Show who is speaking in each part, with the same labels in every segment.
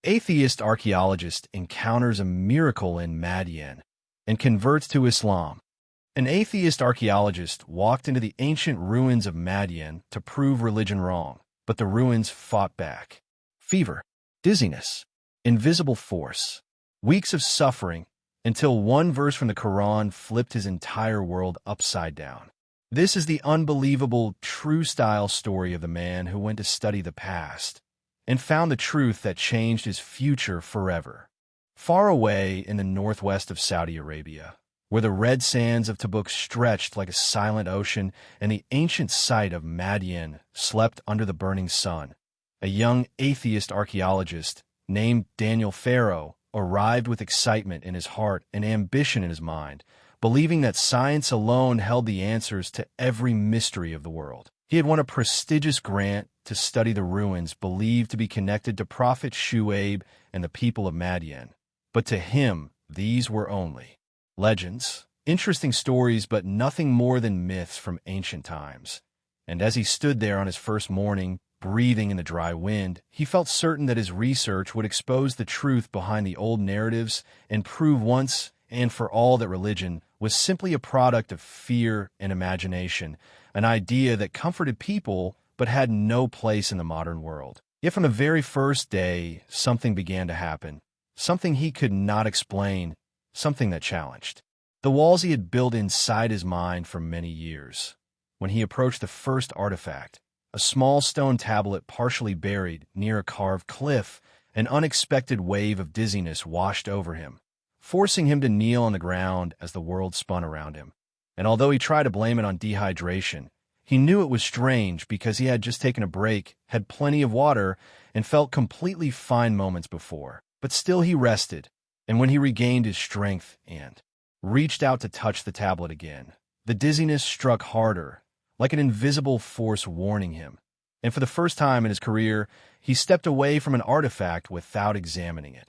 Speaker 1: Atheist archaeologist encounters a miracle in Madyan and converts to Islam. An atheist archaeologist walked into the ancient ruins of Madyan to prove religion wrong, but the ruins fought back. Fever, dizziness, invisible force, weeks of suffering, until one verse from the Quran flipped his entire world upside down. This is the unbelievable, true-style story of the man who went to study the past and found the truth that changed his future forever. Far away in the northwest of Saudi Arabia, where the red sands of Tabuk stretched like a silent ocean and the ancient site of Madyan slept under the burning sun, a young atheist archaeologist named Daniel Farrow arrived with excitement in his heart and ambition in his mind, believing that science alone held the answers to every mystery of the world. He had won a prestigious grant to study the ruins believed to be connected to Prophet Shu'aib and the people of Madyan. But to him, these were only legends, interesting stories, but nothing more than myths from ancient times. And as he stood there on his first morning, breathing in the dry wind, he felt certain that his research would expose the truth behind the old narratives and prove once and for all that religion was simply a product of fear and imagination, an idea that comforted people but had no place in the modern world. Yet from the very first day, something began to happen, something he could not explain, something that challenged the walls he had built inside his mind for many years. When he approached the first artifact, a small stone tablet partially buried near a carved cliff, an unexpected wave of dizziness washed over him, forcing him to kneel on the ground as the world spun around him. And although he tried to blame it on dehydration, he knew it was strange because he had just taken a break, had plenty of water, and felt completely fine moments before. But still he rested, and when he regained his strength and reached out to touch the tablet again, the dizziness struck harder, like an invisible force warning him. And for the first time in his career, he stepped away from an artifact without examining it.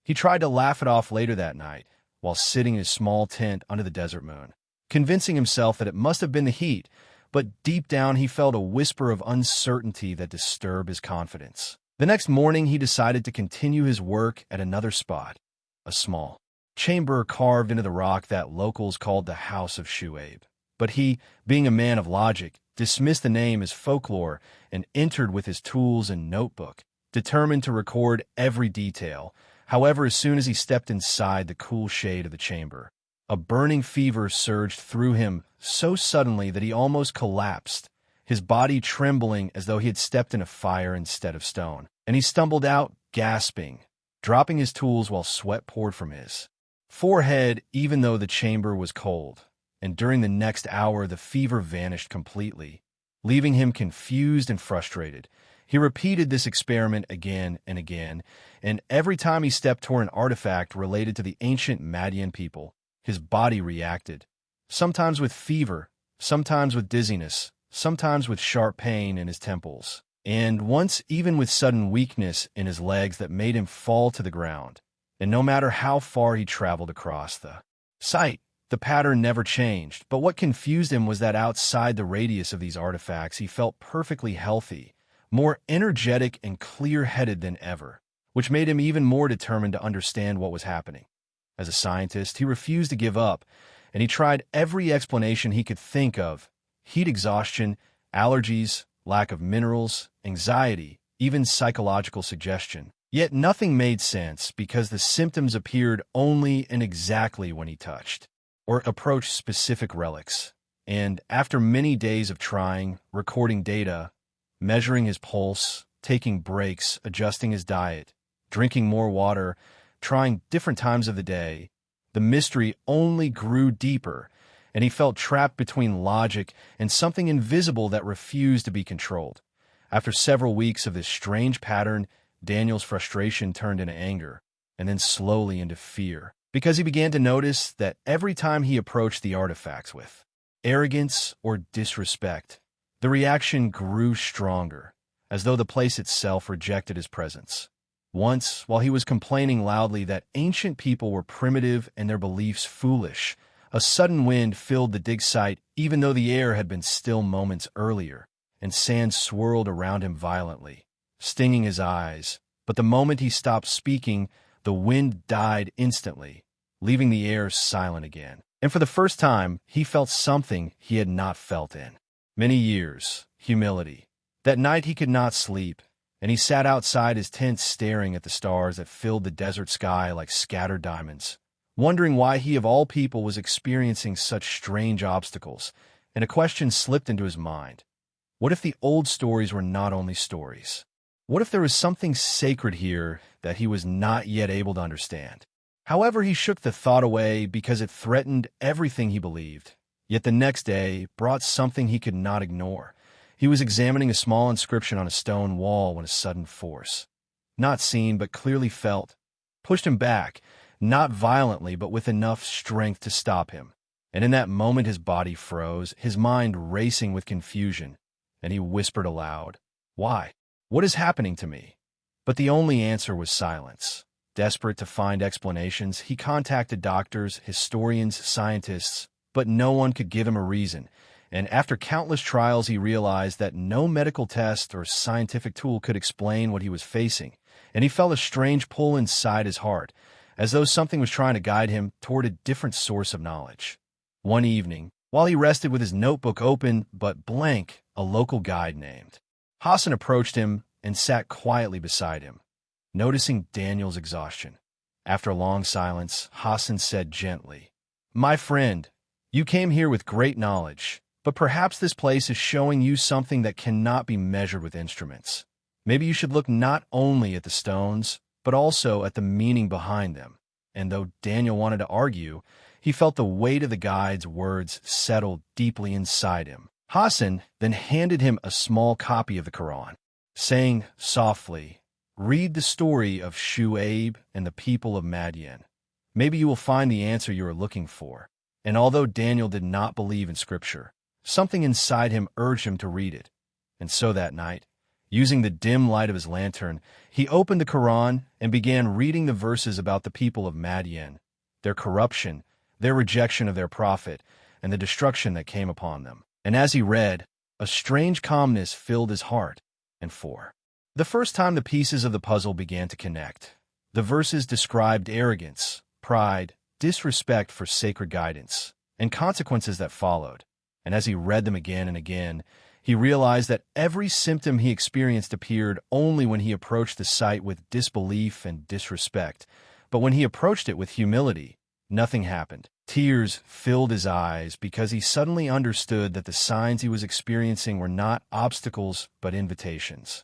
Speaker 1: He tried to laugh it off later that night, while sitting in his small tent under the desert moon, convincing himself that it must have been the heat, but deep down he felt a whisper of uncertainty that disturbed his confidence. The next morning he decided to continue his work at another spot, a small chamber carved into the rock that locals called the House of Shu'aib. But he, being a man of logic, dismissed the name as folklore and entered with his tools and notebook, determined to record every detail. However, as soon as he stepped inside the cool shade of the chamber, a burning fever surged through him so suddenly that he almost collapsed, his body trembling as though he had stepped in a fire instead of stone. And he stumbled out, gasping, dropping his tools while sweat poured from his forehead, even though the chamber was cold. And during the next hour, the fever vanished completely, leaving him confused and frustrated. He repeated this experiment again and again, and every time he stepped toward an artifact related to the ancient Madyan people, his body reacted, sometimes with fever, sometimes with dizziness, sometimes with sharp pain in his temples, and once even with sudden weakness in his legs that made him fall to the ground. And no matter how far he traveled across the site, the pattern never changed. But what confused him was that outside the radius of these artifacts, he felt perfectly healthy, more energetic and clear-headed than ever, which made him even more determined to understand what was happening. As a scientist, he refused to give up, and he tried every explanation he could think of: heat exhaustion, allergies, lack of minerals, anxiety, even psychological suggestion. Yet nothing made sense because the symptoms appeared only and exactly when he touched or approached specific relics. And after many days of trying, recording data, measuring his pulse, taking breaks, adjusting his diet, drinking more water, trying different times of the day, the mystery only grew deeper, and he felt trapped between logic and something invisible that refused to be controlled. After several weeks of this strange pattern, Daniel's frustration turned into anger, and then slowly into fear, because he began to notice that every time he approached the artifacts with arrogance or disrespect, the reaction grew stronger, as though the place itself rejected his presence. Once, while he was complaining loudly that ancient people were primitive and their beliefs foolish, a sudden wind filled the dig site even though the air had been still moments earlier, and sand swirled around him violently, stinging his eyes, But the moment he stopped speaking, the wind died instantly, leaving the air silent again. And for the first time, he felt something he had not felt in many years: humility. That night he could not sleep, and he sat outside his tent staring at the stars that filled the desert sky like scattered diamonds, wondering why he of all people was experiencing such strange obstacles. And a question slipped into his mind. What if the old stories were not only stories? What if there was something sacred here that he was not yet able to understand? However, he shook the thought away because it threatened everything he believed. Yet the next day brought something he could not ignore. He was examining a small inscription on a stone wall when a sudden force, not seen but clearly felt, pushed him back, not violently but with enough strength to stop him. And in that moment his body froze, his mind racing with confusion, and he whispered aloud, "Why? What is happening to me?" But the only answer was silence. Desperate to find explanations, he contacted doctors, historians, scientists, but no one could give him a reason. And after countless trials, he realized that no medical test or scientific tool could explain what he was facing. And he felt a strange pull inside his heart, as though something was trying to guide him toward a different source of knowledge. One evening, while he rested with his notebook open but blank, a local guide named Hassan approached him and sat quietly beside him, noticing Daniel's exhaustion. After a long silence, Hassan said gently, "My friend, you came here with great knowledge, but perhaps this place is showing you something that cannot be measured with instruments. Maybe you should look not only at the stones, but also at the meaning behind them." And though Daniel wanted to argue, he felt the weight of the guide's words settle deeply inside him. Hassan then handed him a small copy of the Quran, saying softly, "Read the story of Shu'aib and the people of Madyan. Maybe you will find the answer you are looking for." And although Daniel did not believe in scripture, something inside him urged him to read it. And so that night, using the dim light of his lantern, he opened the Quran and began reading the verses about the people of Madyan, their corruption, their rejection of their prophet, and the destruction that came upon them. And as he read, a strange calmness filled his heart. And for the first time, the pieces of the puzzle began to connect. The verses described arrogance, pride, disrespect for sacred guidance, and consequences that followed. And as he read them again and again, he realized that every symptom he experienced appeared only when he approached the site with disbelief and disrespect. But when he approached it with humility, nothing happened. Tears filled his eyes because he suddenly understood that the signs he was experiencing were not obstacles but invitations.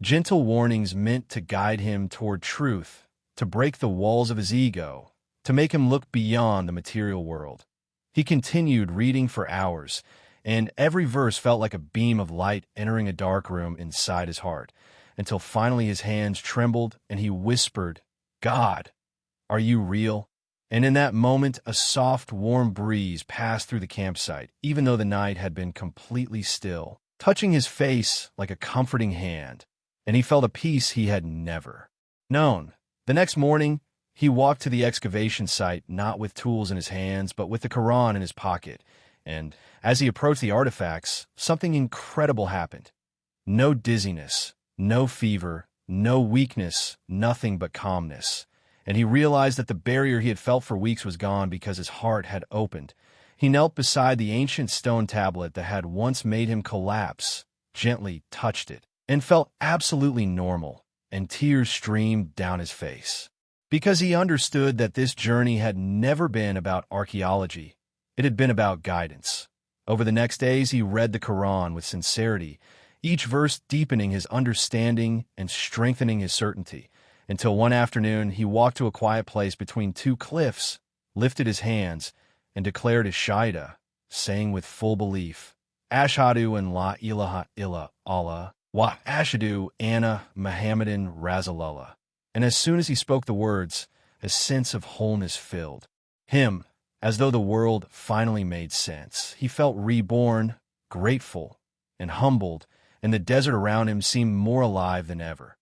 Speaker 1: Gentle warnings meant to guide him toward truth, to break the walls of his ego, to make him look beyond the material world. He continued reading for hours, and every verse felt like a beam of light entering a dark room inside his heart, until finally his hands trembled and he whispered, "God, are you real?" And in that moment, a soft, warm breeze passed through the campsite, even though the night had been completely still, touching his face like a comforting hand, and he felt a peace he had never known. The next morning, he walked to the excavation site, not with tools in his hands, but with the Quran in his pocket. And as he approached the artifacts, something incredible happened. No dizziness, no fever, no weakness, nothing but calmness. And he realized that the barrier he had felt for weeks was gone because his heart had opened. He knelt beside the ancient stone tablet that had once made him collapse, gently touched it, and felt absolutely normal, and tears streamed down his face. Because he understood that this journey had never been about archaeology, it had been about guidance. Over the next days, he read the Quran with sincerity, each verse deepening his understanding and strengthening his certainty, until one afternoon he walked to a quiet place between two cliffs, lifted his hands, and declared his Shahada, saying with full belief, "Ashhadu an la ilaha illa Allah, wa ashhadu anna Muhammadan Rasulullah." And as soon as he spoke the words, a sense of wholeness filled him, as though the world finally made sense. He felt reborn, grateful, and humbled, and the desert around him seemed more alive than ever.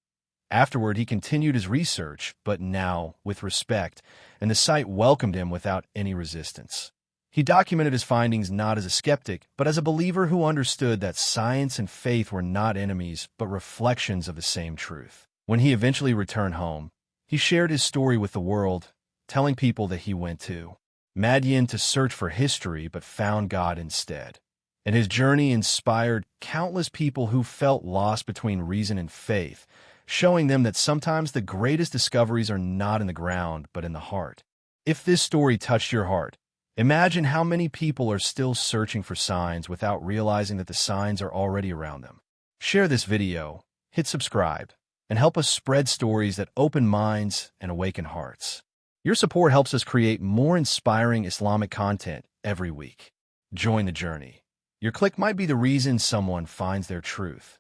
Speaker 1: Afterward, he continued his research, but now with respect, and the site welcomed him without any resistance. He documented his findings not as a skeptic, but as a believer who understood that science and faith were not enemies, but reflections of the same truth. When he eventually returned home, he shared his story with the world, telling people that he went to Madyan to search for history but found God instead. And his journey inspired countless people who felt lost between reason and faith, showing them that sometimes the greatest discoveries are not in the ground but in the heart. If this story touched your heart, imagine how many people are still searching for signs without realizing that the signs are already around them. Share this video, hit subscribe, and help us spread stories that open minds and awaken hearts. Your support helps us create more inspiring Islamic content every week. Join the journey. Your click might be the reason someone finds their truth.